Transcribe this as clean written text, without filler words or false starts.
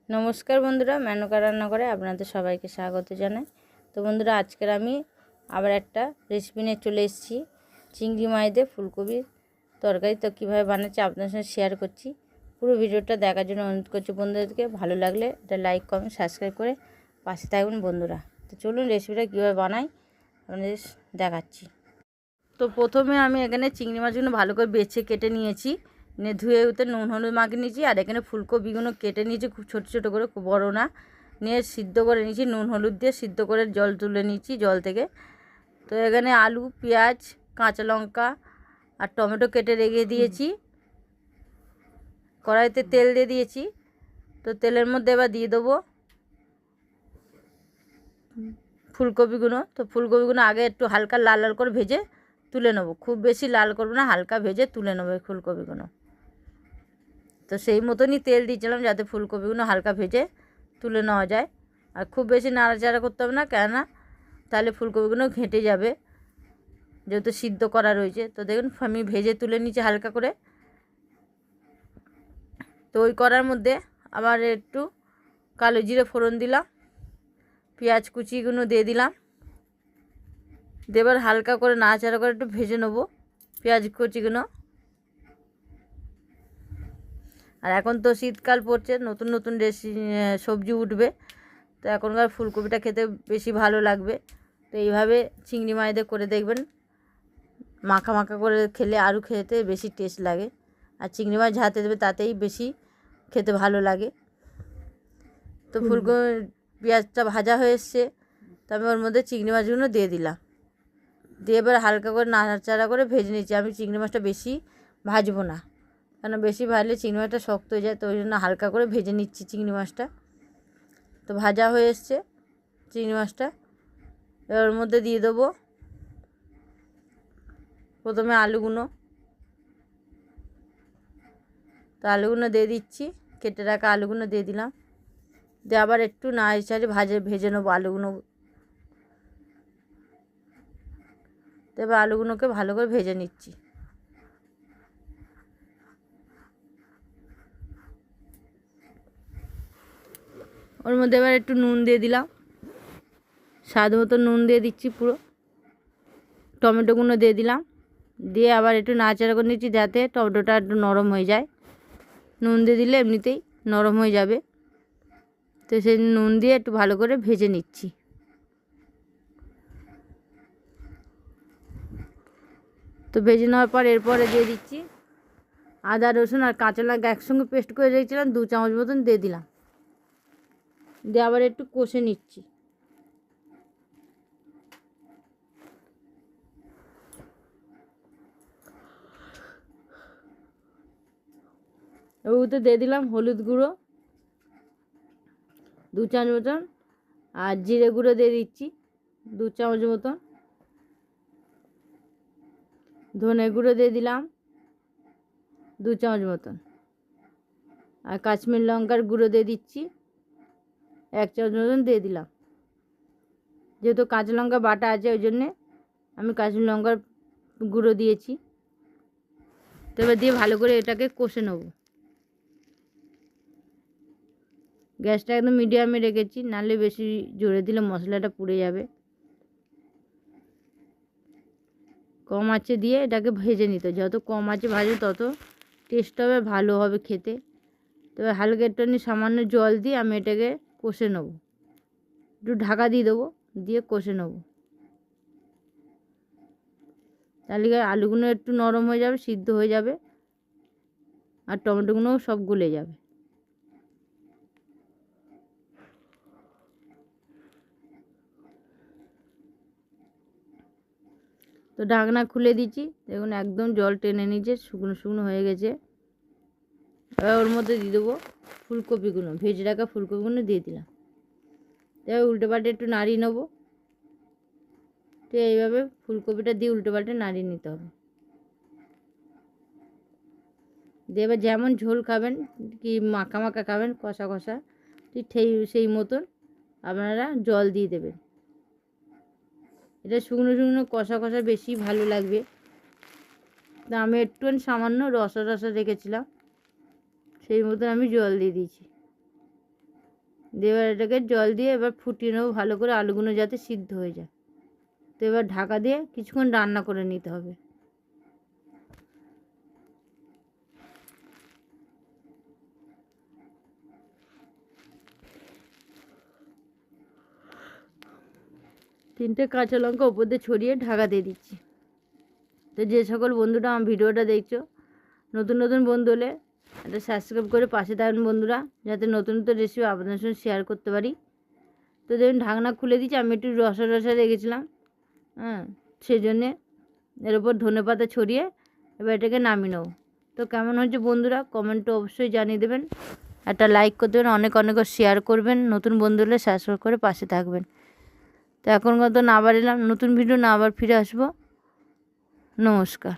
নমস্কার বন্ধুরা, মেনকা রান্নাঘরে আপনাদের সবাইকে স্বাগত জানাই। তো বন্ধুরা, আজকের আমি আবার একটা রেসিপি নিয়ে চলে এসেছি। চিংড়ি মাছ দিয়ে ফুলকপির তরকারি তো কীভাবে বানাচ্ছি আপনাদের সঙ্গে শেয়ার করছি। পুরো ভিডিওটা দেখার জন্য অনুরোধ করছি বন্ধুদেরকে। ভালো লাগলে এটা লাইক কমেন্ট সাবস্ক্রাইব করে পাশে থাকবেন বন্ধুরা। তো চলুন রেসিপিটা কীভাবে বানাই আপনাদের দেখাচ্ছি। তো প্রথমে আমি এখানে চিংড়ি মাছগুলো ভালো করে বেছে কেটে নিয়েছি, ধুয়ে উঠে নুন হলুদ মাখিয়ে নিয়েছি। আর এখানে ফুলকপিগুলো কেটে নিয়েছি খুব ছোটো ছোটো করে, খুব বড়ো না, নিয়ে সিদ্ধ করে নিয়েছি নুন হলুদ দিয়ে। সিদ্ধ করে জল তুলে নিয়েছি জল থেকে। তো এখানে আলু, পেঁয়াজ, কাঁচা লঙ্কা আর টমেটো কেটে রেখে দিয়েছি। কড়াইতে তেল দিয়ে দিয়েছি। তো তেলের মধ্যে এবার দিয়ে দেবো ফুলকপিগুলো। তো ফুলকপিগুলো আগে একটু হালকা লাল লাল করে ভেজে তুলে নেবো, খুব বেশি লাল করবো না, হালকা ভেজে তুলে নেবো এই ফুলকপিগুলো। তো সেই মতনই তেল দিয়েছিলাম যাতে ফুলকপিগুলো হালকা ভেজে তুলে নেওয়া যায়। আর খুব বেশি নাড়াচাড়া করতে হবে না, কেননা তাহলে ফুলকপিগুলো ঘেঁটে যাবে, যেহেতু সিদ্ধ করা রয়েছে। তো দেখুন আমি ভেজে তুলে নিচ্ছি হালকা করে। তো ওই করার মধ্যে আবার একটু কালো জিরে ফোড়ন দিলাম, পেঁয়াজ কুচিগুলো দিয়ে দিলাম। এবার হালকা করে নাড়াচাড়া করে একটু ভেজে নেবো পেঁয়াজ কুচিগুলো। আর এখন তো শীতকাল পড়ছে, নতুন নতুন সবজি উঠবে, তো এখনকার ফুলকপিটা খেতে বেশি ভালো লাগবে। তো এইভাবে চিংড়ি মাছ দিয়ে করে দেখবেন, মাখা মাখা করে খেলে আরও খেতে বেশি টেস্ট লাগে। আর চিংড়ি মাছ ঝাঁতে দেবে তাতেই বেশি খেতে ভালো লাগে। তো ফুলকপি পেঁয়াজটা ভাজা হয়ে এসছে, তো আমি ওর মধ্যে চিংড়ি মাছগুলো দিয়ে দিলাম। দিয়ে এবার হালকা করে নাড়াচাড়া করে ভেজে নিচ্ছি। আমি চিংড়ি মাছটা বেশি ভাজবো না, কেন বেশি ভাজলে চিংড়ি মাছটা শক্ত হয়ে যায়। তো ওই জন্য হালকা করে ভেজে নিচ্ছি চিংড়ি মাছটা। তো ভাজা হয়ে এসছে চিংড়ি মাছটা। এবার ওর মধ্যে দিয়ে দেবো প্রথমে আলুগুলো। তো আলুগুলো দিয়ে দিচ্ছি, কেটে রাখা আলুগুলো দিয়ে দিলাম। দিয়ে আবার একটু নাড়াচাড়া ভেজে নেবো আলুগুলো। তো এবার আলুগুলোকে ভালো করে ভেজে নিচ্ছি। ওর মধ্যে এবার একটু নুন দিয়ে দিলাম, স্বাদ মতো নুন দিয়ে দিচ্ছি পুরো। টমেটোগুলো দিয়ে দিলাম, দিয়ে আবার একটু নাড়াচাড়া করে নিচ্ছি যাতে টমেটোটা একটু নরম হয়ে যায়। নুন দিয়ে দিলে এমনিতেই নরম হয়ে যাবে। তো সেই নুন দিয়ে একটু ভালো করে ভেজে নিচ্ছি। তো ভেজে নেওয়ার পর এরপরে দিয়ে দিচ্ছি আদা রসুন আর কাঁচা লঙ্কা একসঙ্গে পেস্ট করে রেখেছিলাম, 2 চামচ মতন দিয়ে দিলাম। দিয়ে আবার একটু কষে নিচ্ছি। ওতে দিয়ে দিলাম হলুদ গুঁড়ো 2 চামচ মতন, আর জিরে গুঁড়ো দিয়ে দিচ্ছি 2 চামচ মতন। ধনে গুঁড়ো দিয়ে দিলাম 2 চামচ মতন। আর কাশ্মীর লঙ্কার গুঁড়ো দিয়ে দিচ্ছি 1 চামচ মতন দিয়ে দিলাম। যেহেতু কাঁচা লঙ্কা বাটা আছে ওই জন্যে আমি কাশ্মীর লঙ্কার গুঁড়ো দিয়েছি। তো এবার দিয়ে ভালো করে এটাকে কষে নেব। গ্যাসটা একদম মিডিয়ামে রেখেছি, নাহলে বেশি জোরে দিলে মশলাটা পুড়ে যাবে। কম আঁচে দিয়ে এটাকে ভেজে নিতে, যত কম আঁচে ভাজবে তত টেস্ট হবে, ভালো হবে খেতে। তবে হালকা একটুখানি সামান্য জল দিয়ে আমি এটাকে কষে নেব। একটু ঢাকা দিয়ে দেবো, দিয়ে কষে নেব। তাহলে আলুগুলো একটু নরম হয়ে যাবে, সিদ্ধ হয়ে যাবে, আর টমেটোগুলোও সব গলে যাবে। তো ঢাকনা খুলে দিচ্ছি, দেখুন একদম জল টেনে নিচ্ছে, শুকনো শুকনো হয়ে গেছে। এবার ওর মধ্যে দিয়ে দেবো ফুলকপিগুলো, ভেজে রাখা ফুলকপিগুলো দিয়ে দিলাম। এবার উল্টে পাল্টে একটু নাড়িয়ে নেবো। তো এইভাবে ফুলকপিটা দিয়ে উল্টে পাল্টে নাড়িয়ে নিতে হবে। দিয়ে এবার যেমন ঝোল খাবেন, কি মাখা মাখা খাবেন, কষা কষা, ঠিক সেই মতন আপনারা জল দিয়ে দেবেন। এটা শুকনো শুকনো কষা কষা বেশি ভালো লাগবে। তা আমি একটু সামান্য রসা রসা রেখেছিলাম, সেই মতন আমি জল দিয়ে দিয়েছি। দিয়ে এবার এটাকে জল দিয়ে এবার ফুটিয়ে নেবো ভালো করে, আলুগুলো যাতে সিদ্ধ হয়ে যায়। তো এবার ঢাকা দিয়ে কিছুক্ষণ রান্না করে নিতে হবে। তিনটে কাঁচা লঙ্কা ওপর দিয়ে ছড়িয়ে ঢাকা দিয়ে দিচ্ছি। তো যে সকল বন্ধুরা আমার ভিডিওটা দেখছো, নতুন নতুন বন্ধু হলে একটা সাবস্ক্রাইব করে পাশে থাকুন বন্ধুরা, যাতে নতুন নতুন রেসিপি আপনাদের সঙ্গে শেয়ার করতে পারি। তো দেখুন ঢাকনা খুলে দিচ্ছি, আমি একটু রসা রসা রেখেছিলাম, সেই জন্যে এর ওপর ধনেপাতা ছড়িয়ে এবার এটাকে নামিয়ে নেব। তো কেমন হচ্ছে বন্ধুরা কমেন্টে অবশ্যই জানিয়ে দেবেন, একটা লাইক করে দেবেন, অনেক অনেক শেয়ার করবেন, নতুন বন্ধু হলে সাবস্ক্রাইব করে পাশে থাকবেন। তো এখন কত না আবার এলাম, নতুন ভিডিও না আবার ফিরে আসবো। নমস্কার।